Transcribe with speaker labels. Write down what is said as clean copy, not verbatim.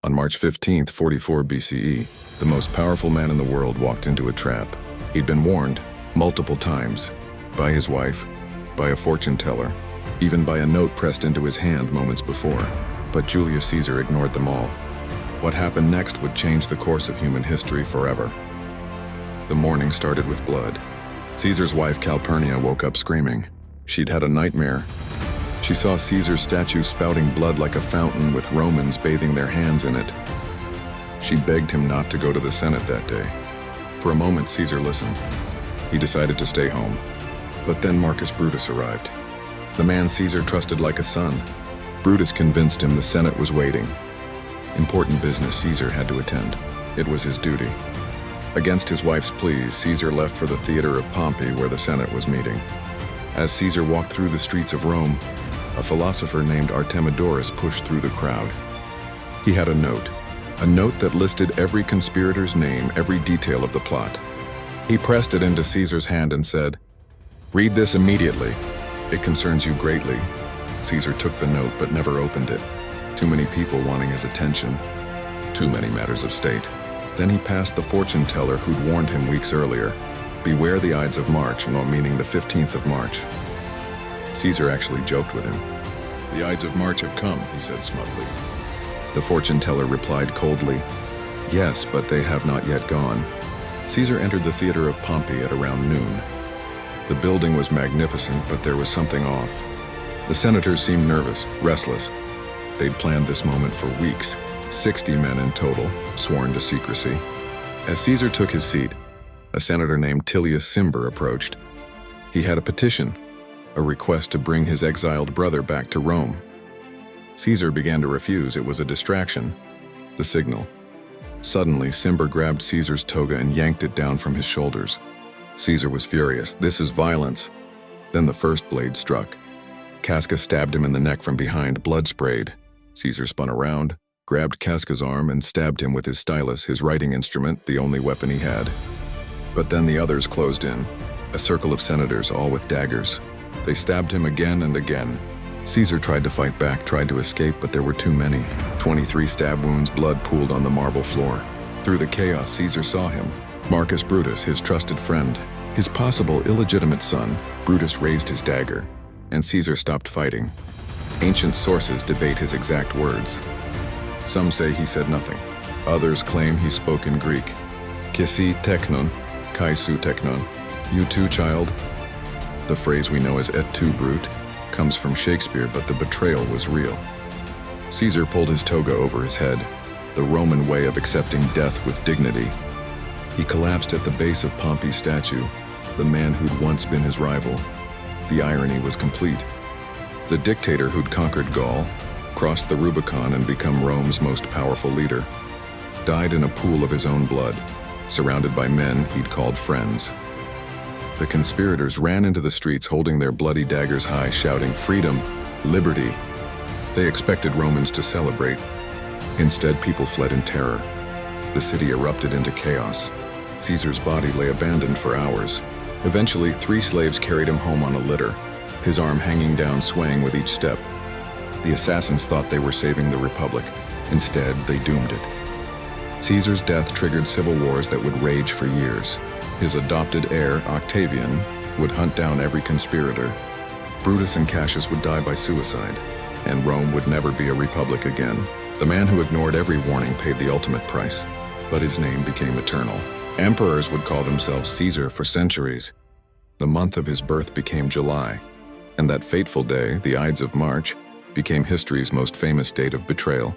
Speaker 1: On March 15th, 44 BCE, the most powerful man in the world walked into a trap. He'd been warned multiple times by his wife, by a fortune teller, even by a note pressed into his hand moments before. But Julius Caesar ignored them all. What happened next would change the course of human history forever. The morning started with blood. Caesar's wife Calpurnia woke up screaming. She'd had a nightmare. She saw Caesar's statue spouting blood like a fountain with Romans bathing their hands in it. She begged him not to go to the Senate that day. For a moment, Caesar listened. He decided to stay home. But then Marcus Brutus arrived. The man Caesar trusted like a son. Brutus convinced him the Senate was waiting. Important business Caesar had to attend. It was his duty. Against his wife's pleas, Caesar left for the theater of Pompey where the Senate was meeting. As Caesar walked through the streets of Rome, a philosopher named Artemidorus pushed through the crowd. He had a note that listed every conspirator's name, every detail of the plot. He pressed it into Caesar's hand and said, "Read this immediately. It concerns you greatly." Caesar took the note but never opened it. Too many people wanting his attention. Too many matters of state. Then he passed the fortune teller who'd warned him weeks earlier. Beware the Ides of March, meaning the 15th of March. Caesar actually joked with him. "The Ides of March have come," he said smugly. The fortune teller replied coldly, "Yes, but they have not yet gone." Caesar entered the theater of Pompey at around noon. The building was magnificent, but there was something off. The senators seemed nervous, restless. They'd planned this moment for weeks, 60 men in total, sworn to secrecy. As Caesar took his seat, a senator named Julius Caesar approached. He had a petition, a request to bring his exiled brother back to Rome. Caesar began to refuse. It was a distraction, the signal. Suddenly, Caesar grabbed Caesar's toga and yanked it down from his shoulders. Caesar was furious. "This is violence." Then the first blade struck. Casca stabbed him in the neck from behind, blood sprayed. Caesar spun around, grabbed Casca's arm and stabbed him with his stylus, his writing instrument, the only weapon he had. But then the others closed in, a circle of senators, all with daggers. They stabbed him again and again. Caesar tried to fight back, tried to escape, but there were too many. 23 stab wounds, blood pooled on the marble floor. Through the chaos, Caesar saw him. Marcus Brutus, his trusted friend. His possible illegitimate son. Brutus raised his dagger, and Caesar stopped fighting. Ancient sources debate his exact words. Some say he said nothing. Others claim he spoke in Greek. Kisi teknon, kaisu teknon. You too, child? The phrase we know as et tu, Brute, comes from Shakespeare, but the betrayal was real. Caesar pulled his toga over his head, the Roman way of accepting death with dignity. He collapsed at the base of Pompey's statue, the man who'd once been his rival. The irony was complete. The dictator who'd conquered Gaul, crossed the Rubicon and become Rome's most powerful leader, died in a pool of his own blood, surrounded by men he'd called friends. The conspirators ran into the streets holding their bloody daggers high, shouting, "Freedom! Liberty!" They expected Romans to celebrate. Instead, people fled in terror. The city erupted into chaos. Caesar's body lay abandoned for hours. Eventually, 3 slaves carried him home on a litter, his arm hanging down, swaying with each step. The assassins thought they were saving the Republic. Instead, they doomed it. Caesar's death triggered civil wars that would rage for years. His adopted heir, Octavian, would hunt down every conspirator. Brutus and Cassius would die by suicide, and Rome would never be a republic again. The man who ignored every warning paid the ultimate price, but his name became eternal. Emperors would call themselves Caesar for centuries. The month of his birth became July, and that fateful day, the Ides of March, became history's most famous date of betrayal.